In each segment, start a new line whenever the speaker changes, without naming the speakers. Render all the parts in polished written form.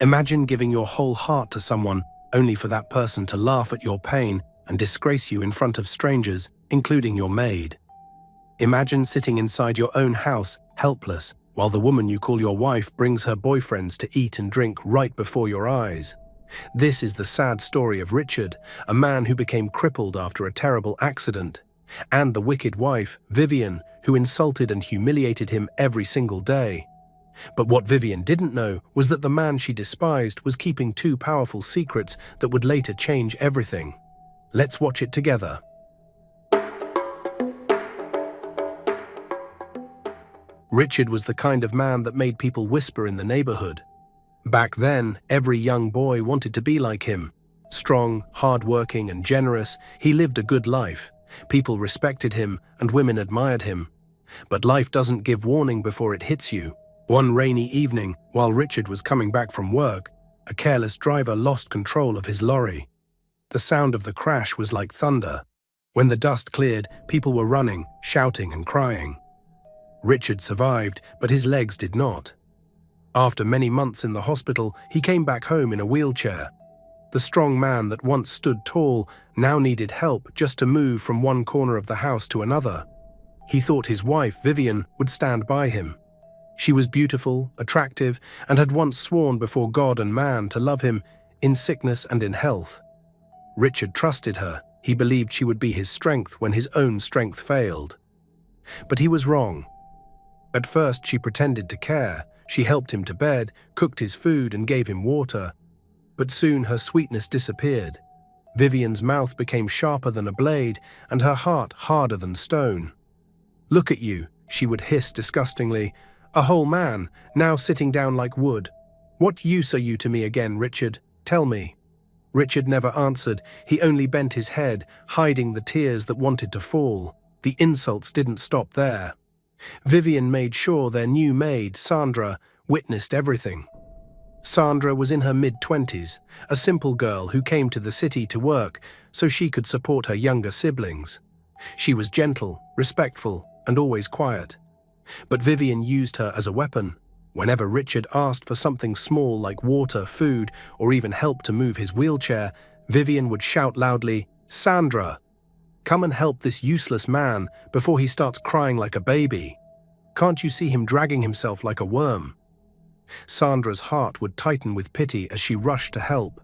Imagine giving your whole heart to someone only for that person to laugh at your pain and disgrace you in front of strangers, including your maid. Imagine sitting inside your own house, helpless, while the woman you call your wife brings her boyfriends to eat and drink right before your eyes. This is the sad story of Richard, a man who became crippled after a terrible accident, and the wicked wife, Vivien, who insulted and humiliated him every single day. But what Vivien didn't know was that the man she despised was keeping two powerful secrets that would later change everything. Let's watch it together. Richard was the kind of man that made people whisper in the neighborhood. Back then, every young boy wanted to be like him. Strong, hard-working, and generous, he lived a good life. People respected him, and women admired him. But life doesn't give warning before it hits you. One rainy evening, while Richard was coming back from work, a careless driver lost control of his lorry. The sound of the crash was like thunder. When the dust cleared, people were running, shouting, and crying. Richard survived, but his legs did not. After many months in the hospital, he came back home in a wheelchair. The strong man that once stood tall now needed help just to move from one corner of the house to another. He thought his wife, Vivien, would stand by him. She was beautiful, attractive, and had once sworn before God and man to love him in sickness and in health. Richard trusted her. He believed she would be his strength when his own strength failed. But he was wrong. At first, she pretended to care. She helped him to bed, cooked his food, and gave him water. But soon her sweetness disappeared. Vivien's mouth became sharper than a blade, and her heart harder than stone. "Look at you," she would hiss disgustingly. "A whole man, now sitting down like wood. What use are you to me again, Richard? Tell me." Richard never answered. He only bent his head, hiding the tears that wanted to fall. The insults didn't stop there. Vivien made sure their new maid, Sandra, witnessed everything. Sandra was in her mid-20s, a simple girl who came to the city to work so she could support her younger siblings. She was gentle, respectful, and always quiet. But Vivien used her as a weapon. Whenever Richard asked for something small like water, food, or even help to move his wheelchair, Vivien would shout loudly, "Sandra, come and help this useless man before he starts crying like a baby. Can't you see him dragging himself like a worm?" Sandra's heart would tighten with pity as she rushed to help.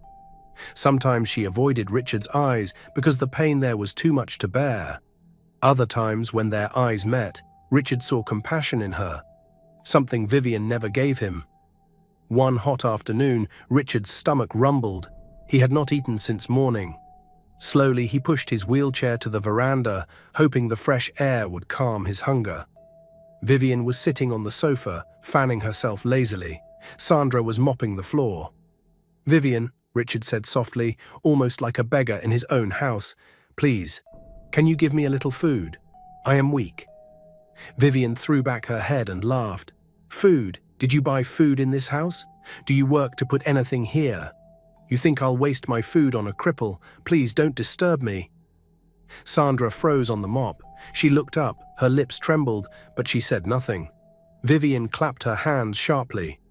Sometimes she avoided Richard's eyes because the pain there was too much to bear. Other times, when their eyes met, Richard saw compassion in her, something Vivien never gave him. One hot afternoon, Richard's stomach rumbled. He had not eaten since morning. Slowly, he pushed his wheelchair to the veranda, hoping the fresh air would calm his hunger. Vivien was sitting on the sofa, fanning herself lazily. Sandra was mopping the floor. "Vivien," Richard said softly, almost like a beggar in his own house, "please, can you give me a little food? I am weak." Vivien threw back her head and laughed. "Food? Did you buy food in this house? Do you work to put anything here? You think I'll waste my food on a cripple? Please don't disturb me." Sandra froze on the mop. She looked up, her lips trembled, but she said nothing. Vivien clapped her hands sharply.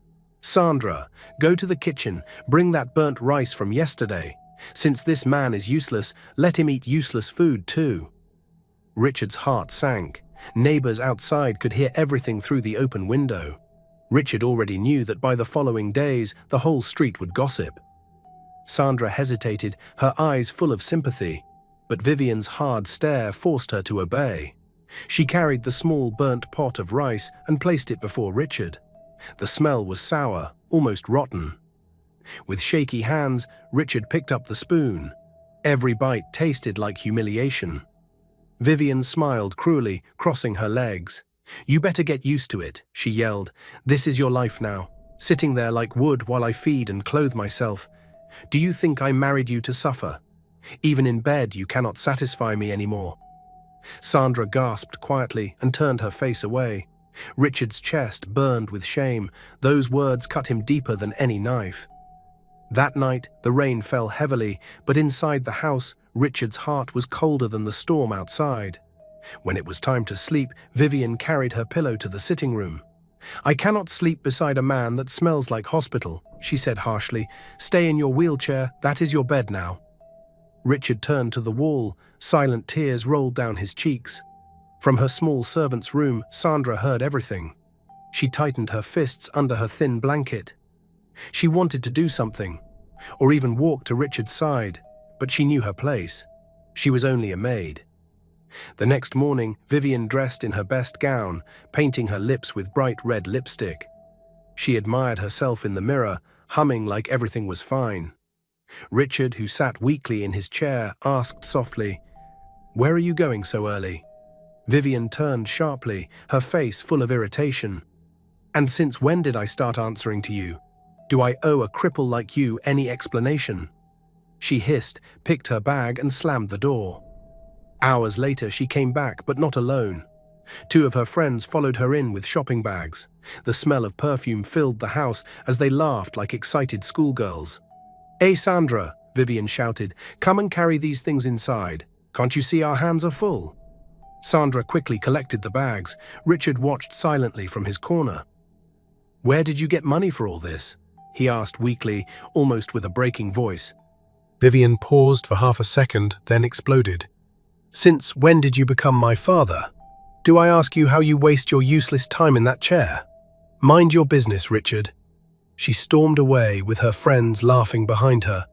"Sandra, go to the kitchen, bring that burnt rice from yesterday. Since this man is useless, let him eat useless food too." Richard's heart sank. Neighbors outside could hear everything through the open window. Richard already knew that by the following days, the whole street would gossip. Sandra hesitated, her eyes full of sympathy, but Vivien's hard stare forced her to obey. She carried the small burnt pot of rice and placed it before Richard. The smell was sour, almost rotten. With shaky hands, Richard picked up the spoon. Every bite tasted like humiliation. Vivien smiled cruelly, crossing her legs. "You better get used to it," she yelled. "This is your life now, sitting there like wood while I feed and clothe myself. Do you think I married you to suffer? Even in bed, you cannot satisfy me anymore." Sandra gasped quietly and turned her face away. Richard's chest burned with shame. Those words cut him deeper than any knife. That night, the rain fell heavily, but inside the house, Richard's heart was colder than the storm outside. When it was time to sleep, Vivien carried her pillow to the sitting room. "I cannot sleep beside a man that smells like hospital," she said harshly. "Stay in your wheelchair, that is your bed now." Richard turned to the wall, silent tears rolled down his cheeks. From her small servant's room, Sandra heard everything. She tightened her fists under her thin blanket. She wanted to do something, or even walk to Richard's side, but she knew her place. She was only a maid. The next morning, Vivien dressed in her best gown, painting her lips with bright red lipstick. She admired herself in the mirror, humming like everything was fine. Richard, who sat weakly in his chair, asked softly, "Where are you going so early?" Vivien turned sharply, her face full of irritation. "And since when did I start answering to you? Do I owe a cripple like you any explanation?" She hissed, picked her bag and slammed the door. Hours later she came back, but not alone. Two of her friends followed her in with shopping bags. The smell of perfume filled the house as they laughed like excited schoolgirls. "Hey Sandra," Vivien shouted, "come and carry these things inside. Can't you see our hands are full?" Sandra quickly collected the bags. Richard watched silently from his corner. "Where did you get money for all this?" he asked weakly, almost with a breaking voice. Vivien paused for half a second, then exploded. "Since when did you become my father? Do I ask you how you waste your useless time in that chair? Mind your business, Richard." She stormed away with her friends laughing behind her.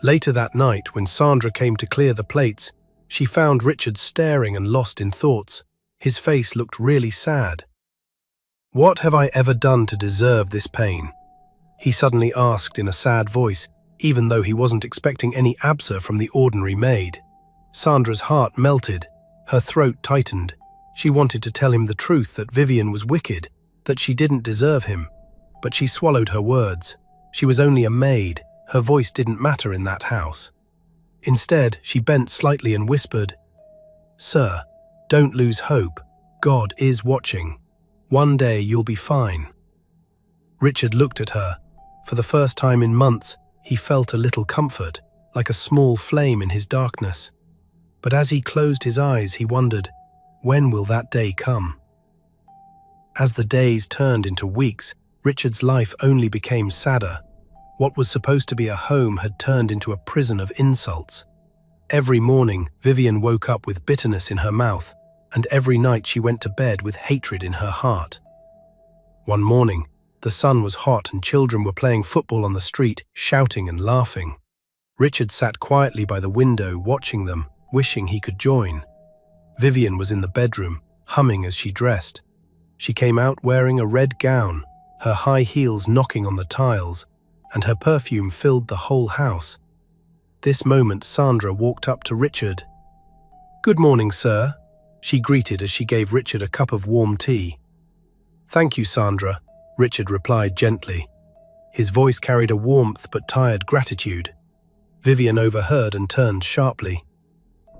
Later that night, when Sandra came to clear the plates, she found Richard staring and lost in thoughts. His face looked really sad. "What have I ever done to deserve this pain?" he suddenly asked in a sad voice, even though he wasn't expecting any answer from the ordinary maid. Sandra's heart melted, her throat tightened. She wanted to tell him the truth, that Vivien was wicked, that she didn't deserve him. But she swallowed her words. She was only a maid, her voice didn't matter in that house. Instead, she bent slightly and whispered, "Sir, don't lose hope. God is watching. One day you'll be fine." Richard looked at her. For the first time in months, he felt a little comfort, like a small flame in his darkness. But as he closed his eyes, he wondered, when will that day come? As the days turned into weeks, Richard's life only became sadder. What was supposed to be a home had turned into a prison of insults. Every morning, Vivien woke up with bitterness in her mouth, and every night she went to bed with hatred in her heart. One morning, the sun was hot and children were playing football on the street, shouting and laughing. Richard sat quietly by the window, watching them, wishing he could join. Vivien was in the bedroom, humming as she dressed. She came out wearing a red gown, her high heels knocking on the tiles, and her perfume filled the whole house. This moment, Sandra walked up to Richard. "Good morning, sir," she greeted as she gave Richard a cup of warm tea. "Thank you, Sandra," Richard replied gently. His voice carried a warmth but tired gratitude. Vivien overheard and turned sharply.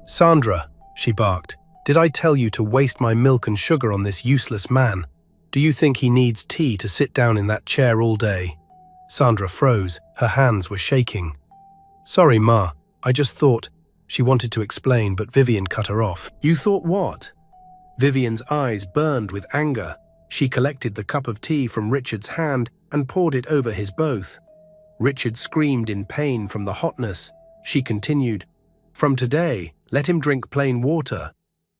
"Sandra," she barked, "did I tell you to waste my milk and sugar on this useless man? Do you think he needs tea to sit down in that chair all day?" Sandra froze, her hands were shaking. "Sorry, Ma, I just thought," she wanted to explain, but Vivien cut her off. "You thought what?" Vivien's eyes burned with anger. She collected the cup of tea from Richard's hand and poured it over his both. Richard screamed in pain from the hotness. She continued, "From today, let him drink plain water.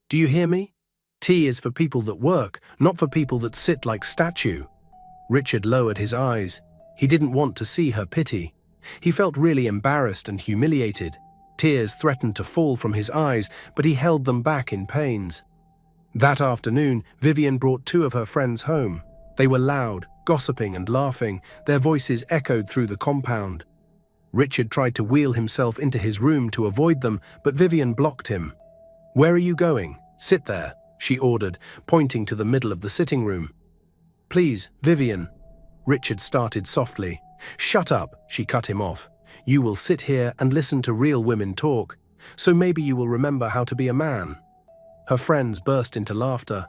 Do you hear me? Tea is for people that work, not for people that sit like statue." Richard lowered his eyes. He didn't want to see her pity. He felt really embarrassed and humiliated. Tears threatened to fall from his eyes, but he held them back in pains. That afternoon, Vivien brought two of her friends home. They were loud, gossiping and laughing. Their voices echoed through the compound. Richard tried to wheel himself into his room to avoid them, but Vivien blocked him. "Where are you going? Sit there," she ordered, pointing to the middle of the sitting room. "Please, Vivien," Richard started softly. "Shut up," she cut him off. "You will sit here and listen to real women talk, so maybe you will remember how to be a man." Her friends burst into laughter.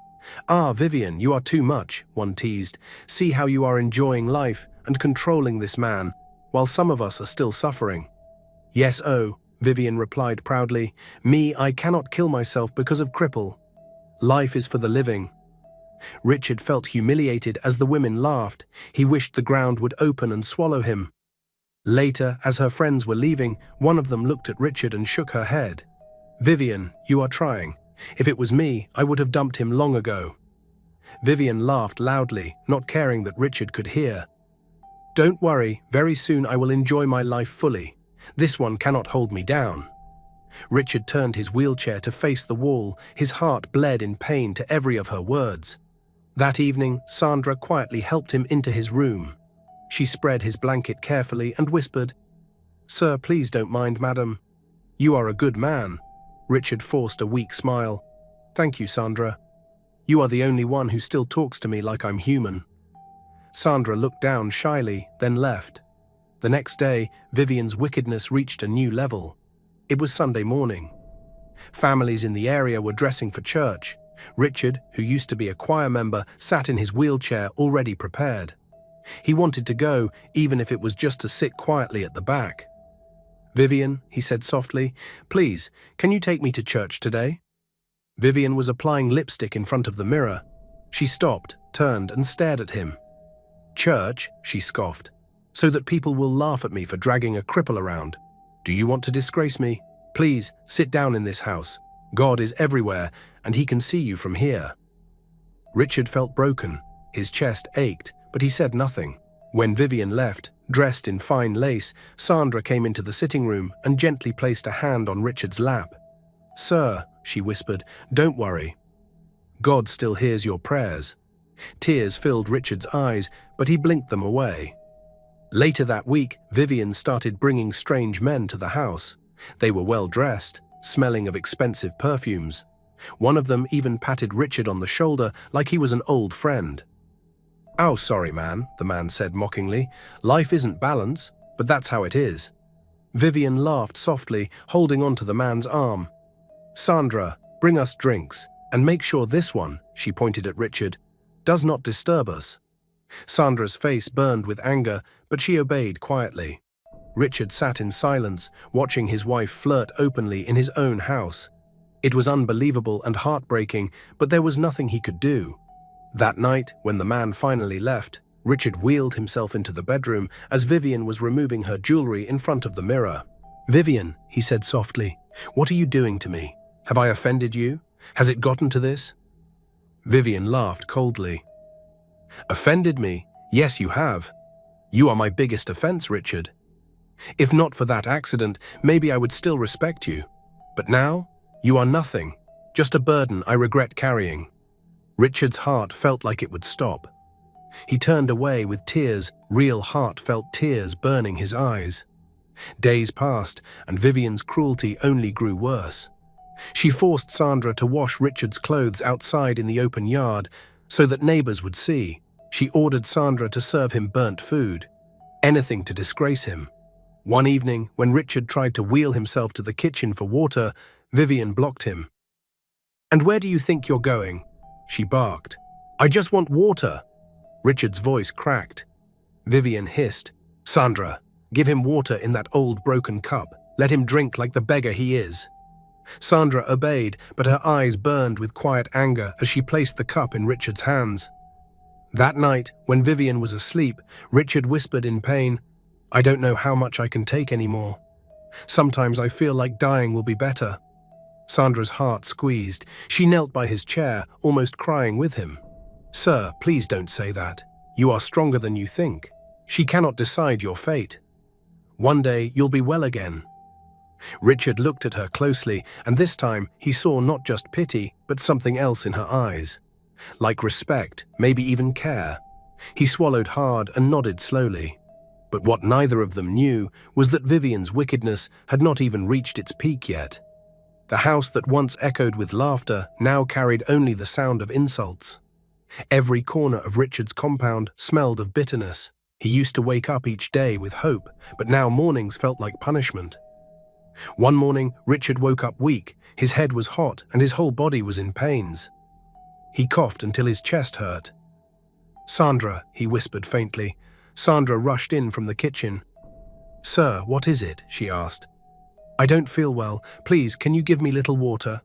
"Ah, Vivien, you are too much," one teased. "See how you are enjoying life and controlling this man, while some of us are still suffering." "Yes, oh," Vivien replied proudly. "Me, I cannot kill myself because of Cripple. Life is for the living." Richard felt humiliated as the women laughed. He wished the ground would open and swallow him. Later, as her friends were leaving, one of them looked at Richard and shook her head. "Vivien, you are trying. If it was me, I would have dumped him long ago." Vivien laughed loudly, not caring that Richard could hear. "Don't worry, very soon I will enjoy my life fully. This one cannot hold me down." Richard turned his wheelchair to face the wall. His heart bled in pain to every of her words. That evening, Sandra quietly helped him into his room. She spread his blanket carefully and whispered, "Sir, please don't mind, madam. You are a good man." Richard forced a weak smile. "Thank you, Sandra. You are the only one who still talks to me like I'm human." Sandra looked down shyly, then left. The next day, Vivien's wickedness reached a new level. It was Sunday morning. Families in the area were dressing for church. Richard, who used to be a choir member, sat in his wheelchair already prepared. He wanted to go, even if it was just to sit quietly at the back. "Vivien," he said softly, "please, can you take me to church today?" Vivien was applying lipstick in front of the mirror. She stopped, turned, and stared at him. "Church?" she scoffed. "So that people will laugh at me for dragging a cripple around. Do you want to disgrace me? Please, sit down in this house. God is everywhere, and he can see you from here." Richard felt broken. His chest ached, but he said nothing. When Vivien left, dressed in fine lace, Sandra came into the sitting room and gently placed a hand on Richard's lap. "Sir," she whispered, "don't worry. God still hears your prayers." Tears filled Richard's eyes, but he blinked them away. Later that week, Vivien started bringing strange men to the house. They were well dressed, smelling of expensive perfumes. One of them even patted Richard on the shoulder like he was an old friend. "Oh, sorry, man," the man said mockingly. "Life isn't balance, but that's how it is." Vivien laughed softly, holding onto the man's arm. "Sandra, bring us drinks, and make sure this one," she pointed at Richard, "does not disturb us." Sandra's face burned with anger, but she obeyed quietly. Richard sat in silence, watching his wife flirt openly in his own house. It was unbelievable and heartbreaking, but there was nothing he could do. That night, when the man finally left, Richard wheeled himself into the bedroom as Vivien was removing her jewelry in front of the mirror. "Vivien," he said softly, "what are you doing to me? Have I offended you? Has it gotten to this?" Vivien laughed coldly. "Offended me? Yes, you have. You are my biggest offense, Richard. If not for that accident, maybe I would still respect you. But now, you are nothing, just a burden I regret carrying." Richard's heart felt like it would stop. He turned away with tears, real heartfelt tears burning his eyes. Days passed, and Vivien's cruelty only grew worse. She forced Sandra to wash Richard's clothes outside in the open yard so that neighbors would see. She ordered Sandra to serve him burnt food, anything to disgrace him. One evening, when Richard tried to wheel himself to the kitchen for water, Vivien blocked him. "And where do you think you're going?" she barked. "I just want water." Richard's voice cracked. Vivien hissed, "Sandra, give him water in that old broken cup. Let him drink like the beggar he is." Sandra obeyed, but her eyes burned with quiet anger as she placed the cup in Richard's hands. That night, when Vivien was asleep, Richard whispered in pain, "I don't know how much I can take anymore. Sometimes I feel like dying will be better." Sandra's heart squeezed. She knelt by his chair, almost crying with him. "Sir, please don't say that. You are stronger than you think. She cannot decide your fate. One day you'll be well again." Richard looked at her closely, and this time he saw not just pity, but something else in her eyes. Like respect, maybe even care. He swallowed hard and nodded slowly. But what neither of them knew was that Vivien's wickedness had not even reached its peak yet. The house that once echoed with laughter now carried only the sound of insults. Every corner of Richard's compound smelled of bitterness. He used to wake up each day with hope, but now mornings felt like punishment. One morning, Richard woke up weak, his head was hot, and his whole body was in pains. He coughed until his chest hurt. "Sandra," he whispered faintly. Sandra rushed in from the kitchen. "Sir, what is it?" she asked. "I don't feel well. Please, can you give me little water?"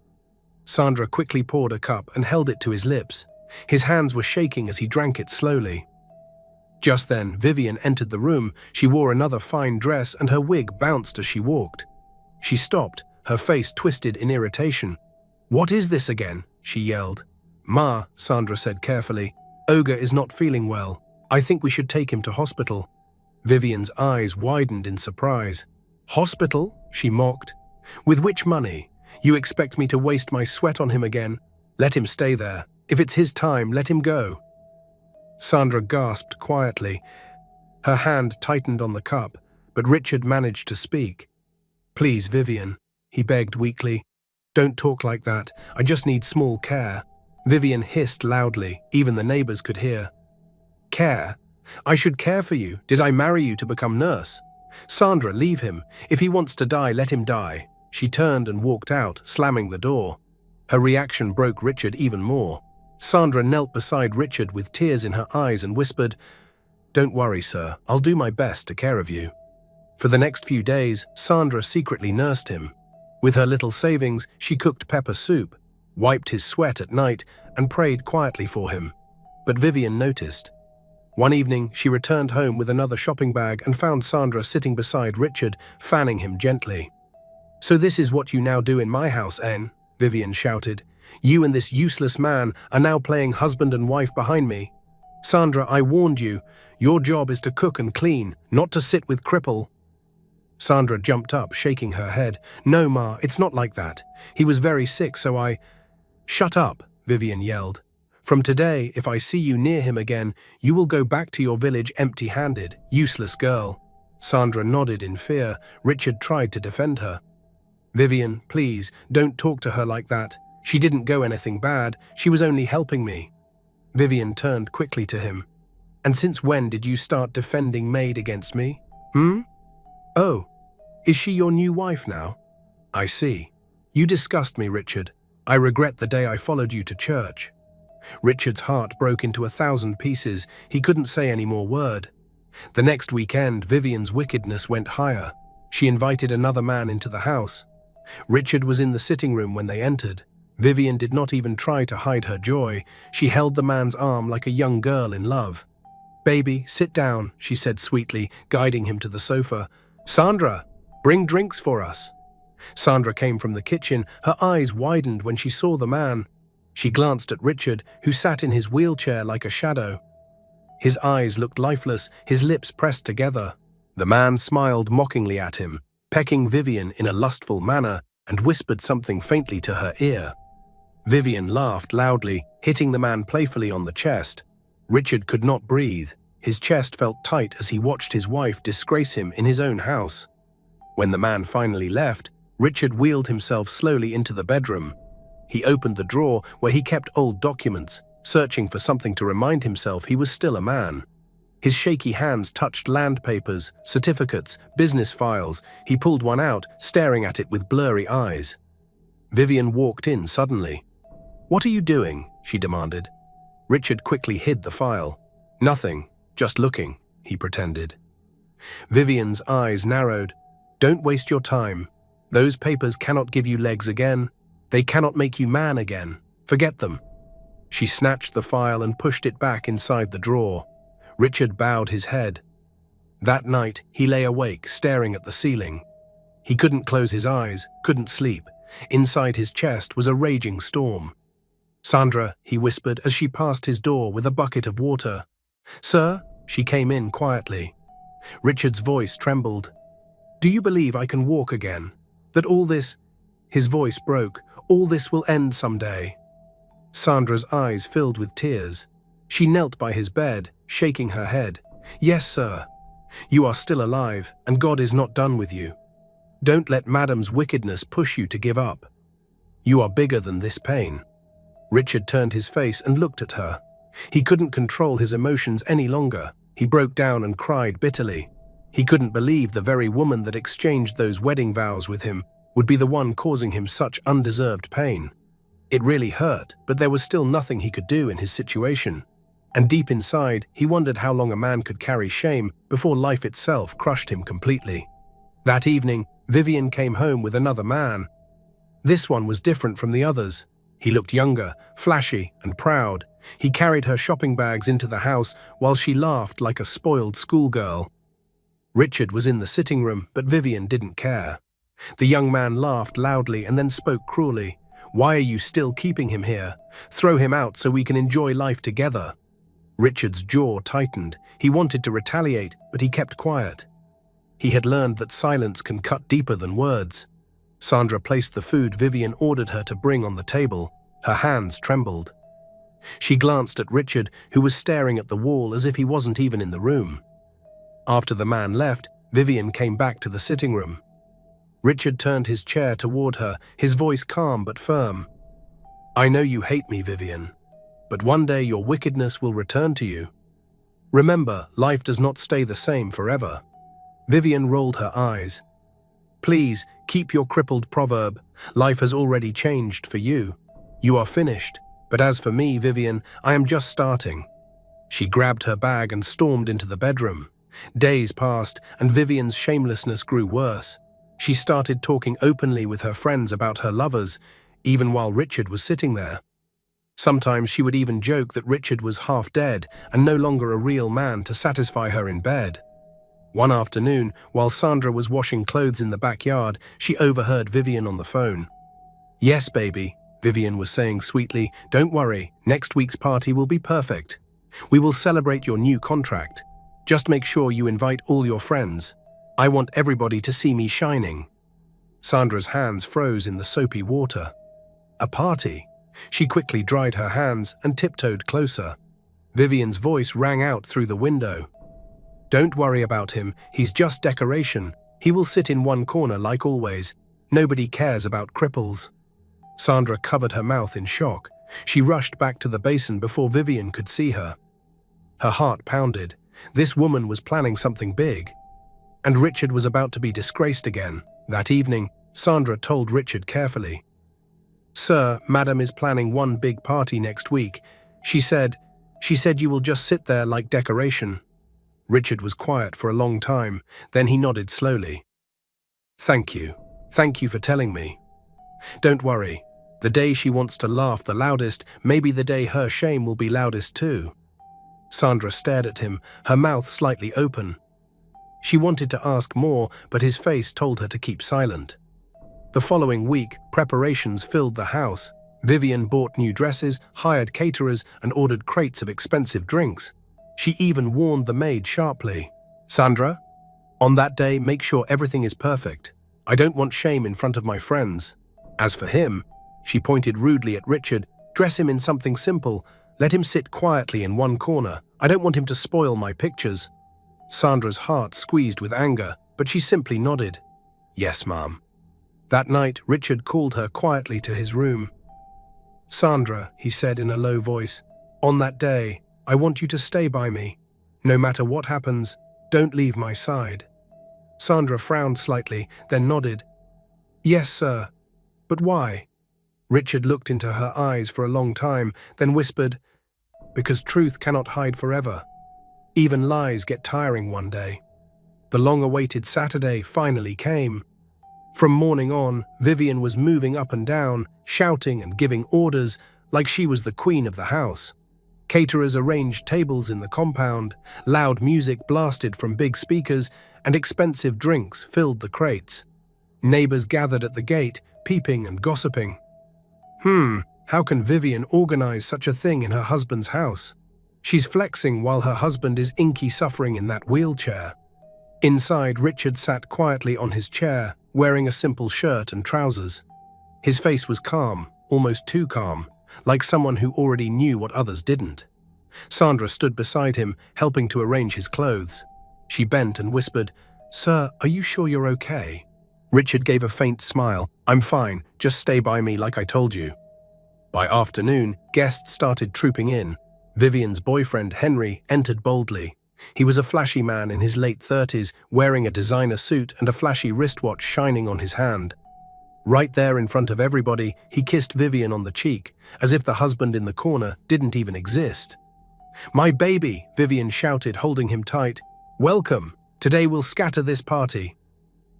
Sandra quickly poured a cup and held it to his lips. His hands were shaking as he drank it slowly. Just then, Vivien entered the room. She wore another fine dress and her wig bounced as she walked. She stopped, her face twisted in irritation. "What is this again?" she yelled. "Ma," Sandra said carefully, "Ogre is not feeling well. I think we should take him to hospital." Vivien's eyes widened in surprise. "Hospital?" she mocked. "With which money? You expect me to waste my sweat on him again? Let him stay there. If it's his time, let him go." Sandra gasped quietly. Her hand tightened on the cup, but Richard managed to speak. "Please, Vivien," he begged weakly. "Don't talk like that. I just need small care." Vivien hissed loudly. Even the neighbors could hear. "Care? I should care for you. Did I marry you to become nurse? Sandra, leave him. If he wants to die, let him die." She turned and walked out, slamming the door. Her reaction broke Richard even more. Sandra knelt beside Richard with tears in her eyes and whispered, "Don't worry, sir. I'll do my best to care of you." For the next few days, Sandra secretly nursed him. With her little savings, she cooked pepper soup, wiped his sweat at night, and prayed quietly for him. But Vivien noticed. One evening, she returned home with another shopping bag and found Sandra sitting beside Richard, fanning him gently. "So this is what you now do in my house, En?" Vivien shouted. "You and this useless man are now playing husband and wife behind me. Sandra, I warned you. Your job is to cook and clean, not to sit with Cripple." Sandra jumped up, shaking her head. "No, Ma, it's not like that. He was very sick, so I—" "Shut up," Vivien yelled. "From today, if I see you near him again, you will go back to your village empty-handed, useless girl." Sandra nodded in fear. Richard tried to defend her. "Vivien, please, don't talk to her like that. She didn't go anything bad. She was only helping me." Vivien turned quickly to him. "And since when did you start defending Maid against me? Oh, is she your new wife now? I see. You disgust me, Richard. I regret the day I followed you to church." Richard's heart broke into 1,000 pieces. He couldn't say any more word. The next weekend, Vivien's wickedness went higher. She invited another man into the house. Richard was in the sitting room when they entered. Vivien did not even try to hide her joy. She held the man's arm like a young girl in love. "Baby, sit down," she said sweetly, guiding him to the sofa. "Sandra, bring drinks for us." Sandra came from the kitchen. Her eyes widened when she saw the man. She glanced at Richard, who sat in his wheelchair like a shadow. His eyes looked lifeless, his lips pressed together. The man smiled mockingly at him, pecking Vivien in a lustful manner, and whispered something faintly to her ear. Vivien laughed loudly, hitting the man playfully on the chest. Richard could not breathe. His chest felt tight as he watched his wife disgrace him in his own house. When the man finally left, Richard wheeled himself slowly into the bedroom. He opened the drawer where he kept old documents, searching for something to remind himself he was still a man. His shaky hands touched land papers, certificates, business files. He pulled one out, staring at it with blurry eyes. Vivien walked in suddenly. "What are you doing?" she demanded. Richard quickly hid the file. "Nothing, just looking," he pretended. Vivien's eyes narrowed. "Don't waste your time. Those papers cannot give you legs again. They cannot make you man again. Forget them." She snatched the file and pushed it back inside the drawer. Richard bowed his head. That night, he lay awake, staring at the ceiling. He couldn't close his eyes, couldn't sleep. Inside his chest was a raging storm. "Sandra," he whispered as she passed his door with a bucket of water. "Sir?" She came in quietly. Richard's voice trembled. "Do you believe I can walk again? That all this—" His voice broke. "All this will end someday." Sandra's eyes filled with tears. She knelt by his bed, shaking her head. "Yes, sir. You are still alive, and God is not done with you. Don't let Madam's wickedness push you to give up. You are bigger than this pain." Richard turned his face and looked at her. He couldn't control his emotions any longer. He broke down and cried bitterly. He couldn't believe the very woman that exchanged those wedding vows with him would be the one causing him such undeserved pain. It really hurt, but there was still nothing he could do in his situation. And deep inside, he wondered how long a man could carry shame before life itself crushed him completely. That evening, Vivien came home with another man. This one was different from the others. He looked younger, flashy, and proud. He carried her shopping bags into the house while she laughed like a spoiled schoolgirl. Richard was in the sitting room, but Vivien didn't care. The young man laughed loudly and then spoke cruelly. "Why are you still keeping him here? Throw him out so we can enjoy life together." Richard's jaw tightened. He wanted to retaliate, but he kept quiet. He had learned that silence can cut deeper than words. Sandra placed the food Vivien ordered her to bring on the table. Her hands trembled. She glanced at Richard, who was staring at the wall as if he wasn't even in the room. After the man left, Vivien came back to the sitting room. Richard turned his chair toward her, his voice calm but firm. "I know you hate me, Vivien, but one day your wickedness will return to you. Remember, life does not stay the same forever." Vivien rolled her eyes. "Please, keep your crippled proverb. Life has already changed for you. You are finished. But as for me, Vivien, I am just starting." She grabbed her bag and stormed into the bedroom. Days passed, and Vivien's shamelessness grew worse. She started talking openly with her friends about her lovers, even while Richard was sitting there. Sometimes she would even joke that Richard was half dead and no longer a real man to satisfy her in bed. One afternoon, while Sandra was washing clothes in the backyard, she overheard Vivien on the phone. "Yes, baby," Vivien was saying sweetly, "don't worry, next week's party will be perfect. We will celebrate your new contract. Just make sure you invite all your friends. I want everybody to see me shining." Sandra's hands froze in the soapy water. A party? She quickly dried her hands and tiptoed closer. Vivien's voice rang out through the window. "Don't worry about him, he's just decoration. He will sit in one corner like always. Nobody cares about cripples." Sandra covered her mouth in shock. She rushed back to the basin before Vivien could see her. Her heart pounded. This woman was planning something big. And Richard was about to be disgraced again. That evening, Sandra told Richard carefully. "Sir, Madam is planning one big party next week. She said you will just sit there like decoration." Richard was quiet for a long time, then he nodded slowly. Thank you for telling me. Don't worry, the day she wants to laugh the loudest, maybe the day her shame will be loudest too." Sandra stared at him, her mouth slightly open. She wanted to ask more, but his face told her to keep silent. The following week, preparations filled the house. Vivien bought new dresses, hired caterers, and ordered crates of expensive drinks. She even warned the maid sharply. "Sandra, on that day, make sure everything is perfect. I don't want shame in front of my friends. As for him," she pointed rudely at Richard, "dress him in something simple. Let him sit quietly in one corner. I don't want him to spoil my pictures." Sandra's heart squeezed with anger, but she simply nodded. "Yes, ma'am." That night, Richard called her quietly to his room. "Sandra," he said in a low voice, "on that day, I want you to stay by me. No matter what happens, don't leave my side." Sandra frowned slightly, then nodded. "Yes, sir. But why?" Richard looked into her eyes for a long time, then whispered, "Because truth cannot hide forever. Even lies get tiring one day." The long-awaited Saturday finally came. From morning on, Vivien was moving up and down, shouting and giving orders like she was the queen of the house. Caterers arranged tables in the compound, loud music blasted from big speakers, and expensive drinks filled the crates. Neighbors gathered at the gate, peeping and gossiping. How can Vivien organize such a thing in her husband's house? She's flexing while her husband is inky suffering in that wheelchair. Inside, Richard sat quietly on his chair, wearing a simple shirt and trousers. His face was calm, almost too calm, like someone who already knew what others didn't. Sandra stood beside him, helping to arrange his clothes. She bent and whispered, "Sir, are you sure you're okay?" Richard gave a faint smile. "I'm fine, just stay by me like I told you." By afternoon, guests started trooping in. Vivien's boyfriend, Henry, entered boldly. He was a flashy man in his late 30s, wearing a designer suit and a flashy wristwatch shining on his hand. Right there in front of everybody, he kissed Vivien on the cheek, as if the husband in the corner didn't even exist. "My baby," Vivien shouted, holding him tight. "Welcome. Today we'll scatter this party."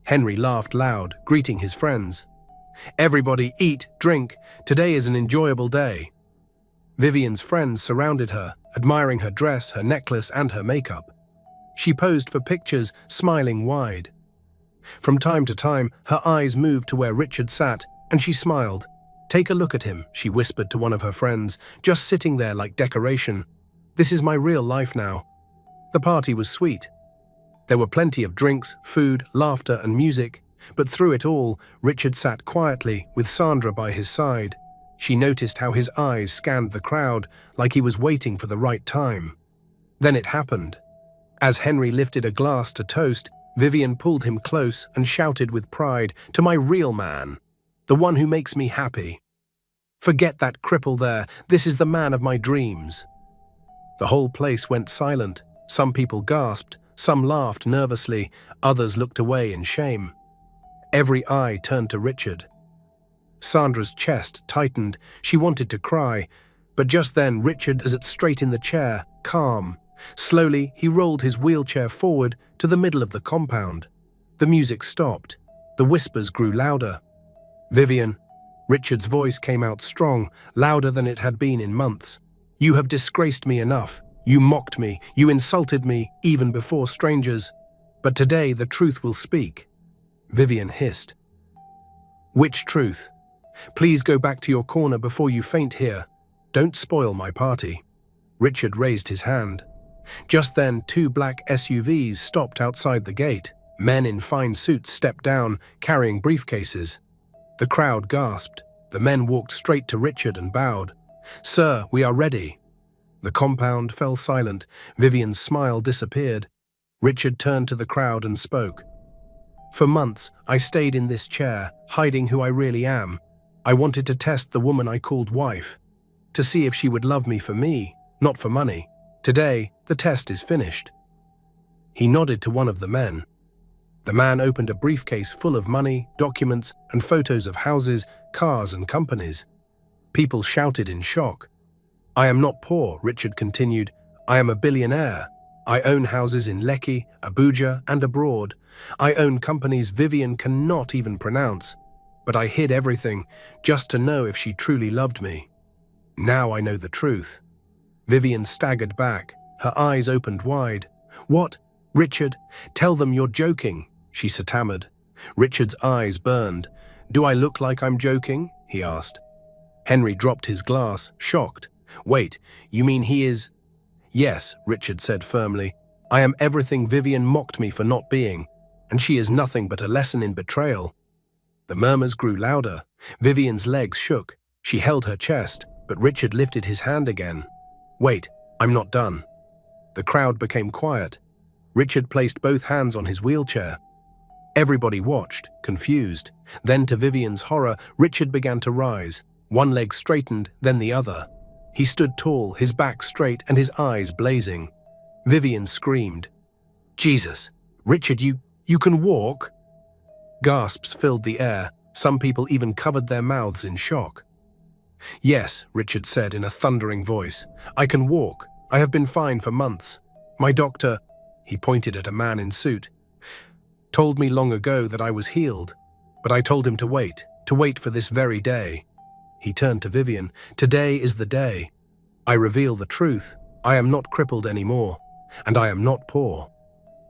Henry laughed loud, greeting his friends. "Everybody eat, drink. Today is an enjoyable day." Vivien's friends surrounded her, admiring her dress, her necklace, and her makeup. She posed for pictures, smiling wide. From time to time, her eyes moved to where Richard sat, and she smiled. "Take a look at him," she whispered to one of her friends, "just sitting there like decoration. This is my real life now." The party was sweet. There were plenty of drinks, food, laughter, and music, but through it all, Richard sat quietly, with Sandra by his side. She noticed how his eyes scanned the crowd, like he was waiting for the right time. Then it happened. As Henry lifted a glass to toast, Vivien pulled him close and shouted with pride, "To my real man, the one who makes me happy. Forget that cripple there, this is the man of my dreams." The whole place went silent. Some people gasped, some laughed nervously, others looked away in shame. Every eye turned to Richard. Sandra's chest tightened. She wanted to cry, but just then Richard sat straight in the chair, calm. Slowly, he rolled his wheelchair forward to the middle of the compound. The music stopped. The whispers grew louder. "Vivien," Richard's voice came out strong, louder than it had been in months. "You have disgraced me enough. You mocked me. You insulted me, even before strangers. But today the truth will speak." Vivien hissed. "Which truth? Please go back to your corner before you faint here. Don't spoil my party." Richard raised his hand. Just then, 2 black SUVs stopped outside the gate. Men in fine suits stepped down, carrying briefcases. The crowd gasped. The men walked straight to Richard and bowed. "Sir, we are ready." The compound fell silent. Vivien's smile disappeared. Richard turned to the crowd and spoke. "For months, I stayed in this chair, hiding who I really am. I wanted to test the woman I called wife, to see if she would love me for me, not for money. Today, the test is finished." He nodded to one of the men. The man opened a briefcase full of money, documents, and photos of houses, cars, and companies. People shouted in shock. "I am not poor," Richard continued. "I am a billionaire. I own houses in Lekki, Abuja, and abroad. I own companies Vivien cannot even pronounce. But I hid everything, just to know if she truly loved me. Now I know the truth." Vivien staggered back, her eyes opened wide. "What? Richard, tell them you're joking," she stammered. Richard's eyes burned. "Do I look like I'm joking?" he asked. Henry dropped his glass, shocked. "Wait, you mean he is—" "Yes," Richard said firmly. "I am everything Vivien mocked me for not being, and she is nothing but a lesson in betrayal." The murmurs grew louder. Vivien's legs shook. She held her chest, but Richard lifted his hand again. "Wait, I'm not done." The crowd became quiet. Richard placed both hands on his wheelchair. Everybody watched, confused. Then, to Vivien's horror, Richard began to rise. One leg straightened, then the other. He stood tall, his back straight and his eyes blazing. Vivien screamed. "Jesus! Richard, you can walk?" Gasps filled the air. Some people even covered their mouths in shock. "Yes," Richard said in a thundering voice. "I can walk. I have been fine for months. My doctor," he pointed at a man in suit, "told me long ago that I was healed. But I told him to wait for this very day." He turned to Vivien. "Today is the day. I reveal the truth. I am not crippled anymore, and I am not poor."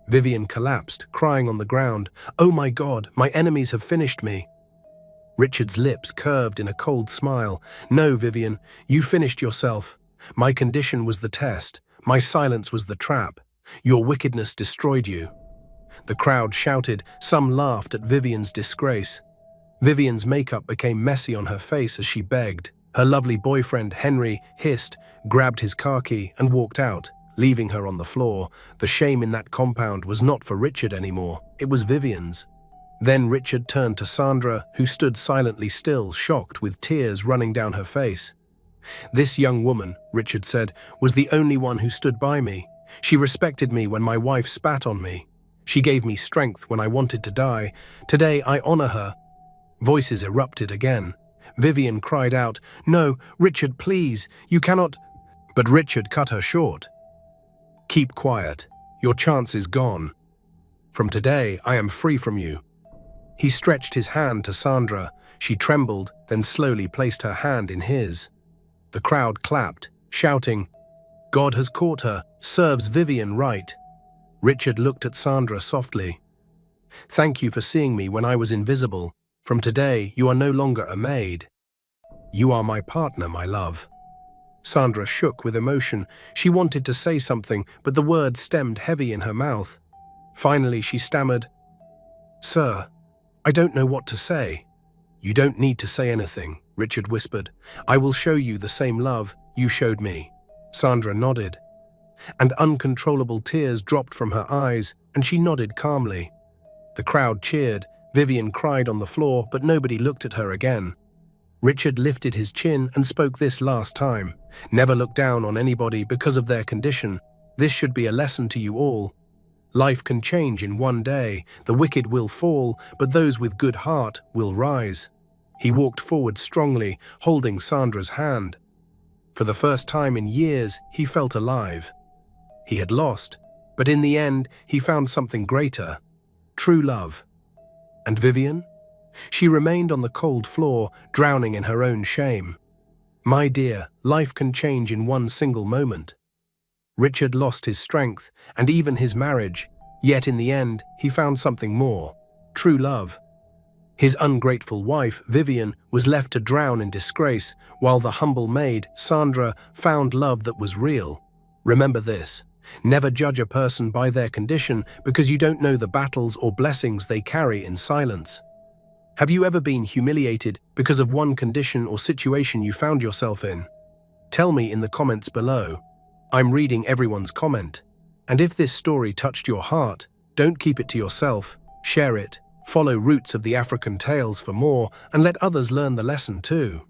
Vivien collapsed, crying on the ground. "Oh my God, my enemies have finished me." Richard's lips curved in a cold smile. "No, Vivien, you finished yourself. My condition was the test. My silence was the trap. Your wickedness destroyed you." The crowd shouted. Some laughed at Vivien's disgrace. Vivien's makeup became messy on her face as she begged. Her lovely boyfriend, Henry, hissed, grabbed his car key, and walked out, leaving her on the floor. The shame in that compound was not for Richard anymore. It was Vivien's. Then Richard turned to Sandra, who stood silently still, shocked, with tears running down her face. "This young woman," Richard said, "was the only one who stood by me. She respected me when my wife spat on me. She gave me strength when I wanted to die. Today I honor her." Voices erupted again. Vivien cried out, "No, Richard, please, you cannot—" But Richard cut her short. "Keep quiet. Your chance is gone. From today, I am free from you." He stretched his hand to Sandra. She trembled, then slowly placed her hand in his. The crowd clapped, shouting, "God has caught her, serves Vivien right." Richard looked at Sandra softly. "Thank you for seeing me when I was invisible. From today, you are no longer a maid. You are my partner, my love." Sandra shook with emotion. She wanted to say something, but the words stemmed heavy in her mouth. Finally, she stammered, "Sir, I don't know what to say." "You don't need to say anything," Richard whispered. "I will show you the same love you showed me." Sandra nodded, and uncontrollable tears dropped from her eyes, and she nodded calmly. The crowd cheered. Vivien cried on the floor, but nobody looked at her again. Richard lifted his chin and spoke this last time. "Never look down on anybody because of their condition. This should be a lesson to you all. Life can change in one day. The wicked will fall, but those with good heart will rise." He walked forward strongly, holding Sandra's hand. For the first time in years, he felt alive. He had lost, but in the end, he found something greater: true love. And Vivien? She remained on the cold floor, drowning in her own shame. My dear, life can change in one single moment. Richard lost his strength, and even his marriage, yet in the end, he found something more: true love. His ungrateful wife, Vivien, was left to drown in disgrace, while the humble maid, Sandra, found love that was real. Remember this: never judge a person by their condition, because you don't know the battles or blessings they carry in silence. Have you ever been humiliated because of one condition or situation you found yourself in? Tell me in the comments below. I'm reading everyone's comment. And if this story touched your heart, don't keep it to yourself. Share it. Follow Roots of the African Tales for more, and let others learn the lesson too.